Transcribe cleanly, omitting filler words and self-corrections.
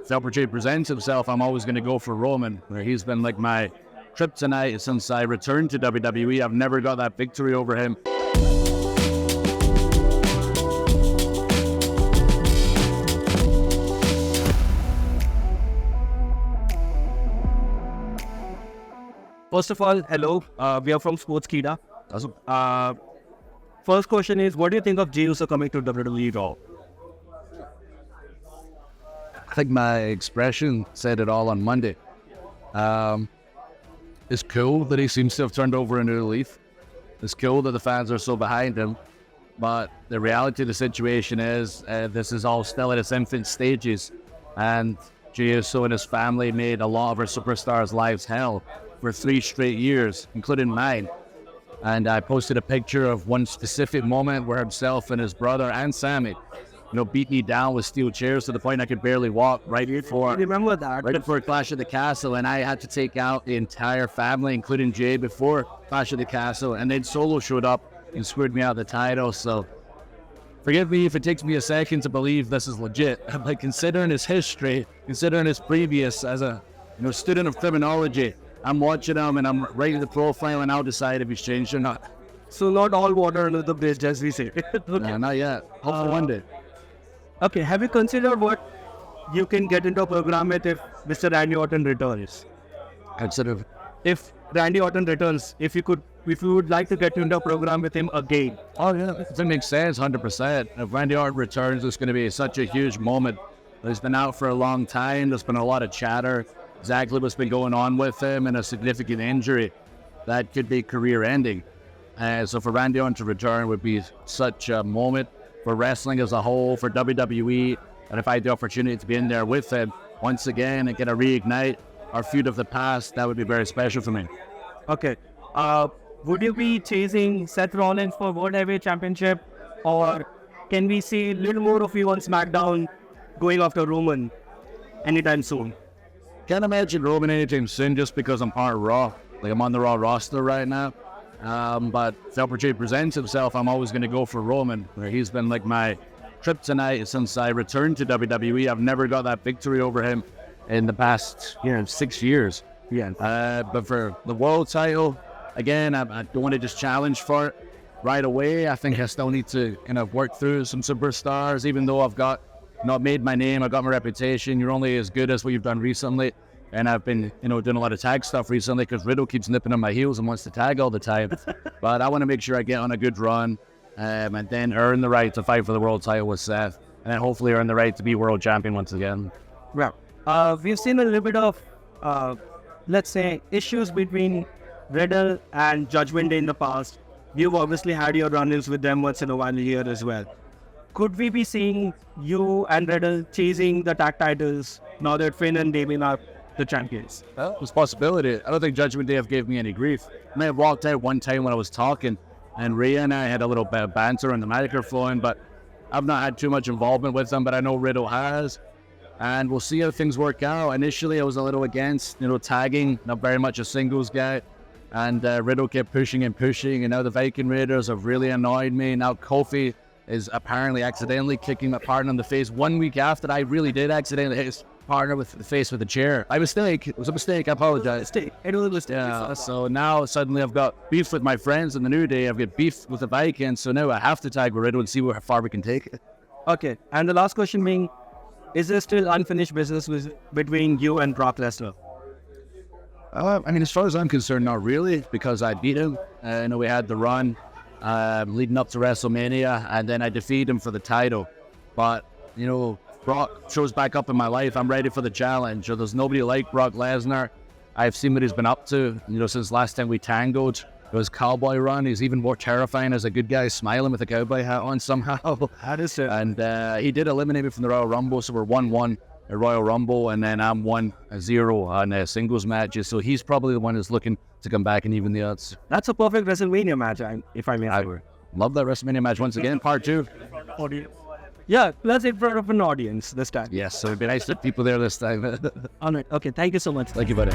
if Jey presents himself, I'm always going to go for Roman, where he's been like my kryptonite since I returned to WWE. I've never got that victory over him. First of all, hello. We are from Sportskeeda. First question is, what do you think of Jey Uso coming to WWE Raw? I think my expression said it all on Monday. It's cool that he seems to have turned over a new leaf. It's cool that the fans are so behind him. But the reality of the situation is this is all still at its infant stages. And Jey Uso and his family made a lot of our superstars' lives hell for 3 straight years, including mine. And I posted a picture of one specific moment where himself and his brother and Sammy, beat me down with steel chairs to the point I could barely walk right before Clash of the Castle, and I had to take out the entire family, including Jey, before Clash of the Castle, and then Solo showed up and screwed me out of the title. So forgive me if it takes me a second to believe this is legit, but considering his history, considering his previous as a student of criminology, I'm watching him and I'm writing the profile, and I'll decide if he's changed or not. So not all water under the bridge, as we say. Okay. No, not yet. Hopefully one day. Okay, have you considered what you can get into a program with if Mr. Randy Orton returns? Consider if Randy Orton returns, if you would like to get into a program with him again. Oh yeah, that makes sense, 100%. If Randy Orton returns, it's going to be such a huge moment. He's been out for a long time. There's been a lot of chatter. Exactly what's been going on with him, and a significant injury that could be career-ending. So for Randy Orton to return would be such a moment for wrestling as a whole, for WWE, and if I had the opportunity to be in there with him once again and get a reignite our feud of the past, that would be very special for me. Okay. Would you be chasing Seth Rollins for World Heavyweight Championship, or can we see a little more of you on SmackDown going after Roman anytime soon? Can't imagine Roman anytime soon just because I'm part of Raw. Like, I'm on the Raw roster right now. But if Jey presents himself, I'm always going to go for Roman, where he's been like my kryptonite since I returned to WWE. I've never got that victory over him in the past 6 years. Yeah. But for the world title, again, I don't want to just challenge for it right away. I think I still need to kind of work through some superstars, even though I've got not made my name, I've got my reputation. You're only as good as what you've done recently. And I've been, doing a lot of tag stuff recently because Riddle keeps nipping on my heels and wants to tag all the time. But I want to make sure I get on a good run and then earn the right to fight for the world title with Seth. And then hopefully earn the right to be world champion once again. Well, we've seen a little bit of, let's say, issues between Riddle and Judgement in the past. You've obviously had your run-ins with them once in a while here as well. Could we be seeing you and Riddle chasing the tag titles now that Finn and Damien are the champions? Well, it's a possibility. I don't think Judgment Day have gave me any grief. I may have walked out one time when I was talking, and Rhea and I had a little bit of banter on the microphone, but I've not had too much involvement with them, but I know Riddle has. And we'll see how things work out. Initially, I was a little against, tagging, not very much a singles guy. And Riddle kept pushing and pushing, and now the Viking Raiders have really annoyed me. Now Kofi is apparently accidentally kicking my partner in the face 1 week after I really did accidentally hit his partner with the face with a chair. It was a mistake. I apologize. Yeah, so now suddenly I've got beef with my friends in the New Day. I've got beef with the Vikings, so now I have to tag with Riddle and see how far we can take it. Okay, and the last question being, is there still unfinished business between you and Brock Lesnar? As far as I'm concerned, not really, because I beat him. We had the run leading up to WrestleMania, and then I defeated him for the title. But, Brock shows back up in my life. I'm ready for the challenge. There's nobody like Brock Lesnar. I've seen what he's been up to, since last time we tangoed. It was Cowboy Run. He's even more terrifying as a good guy, smiling with a cowboy hat on somehow. That is it. And he did eliminate me from the Royal Rumble, so we're 1-1 at Royal Rumble, and then I'm 1-0 on singles matches. So he's probably the one who's looking to come back and even the odds. That's a perfect WrestleMania match, if I may say. Love that WrestleMania match once again, part 2. Yeah, plus in front of an audience this time. Yes, so it'd be nice to have people there this time. All right. Okay. Thank you so much. Thank you, buddy.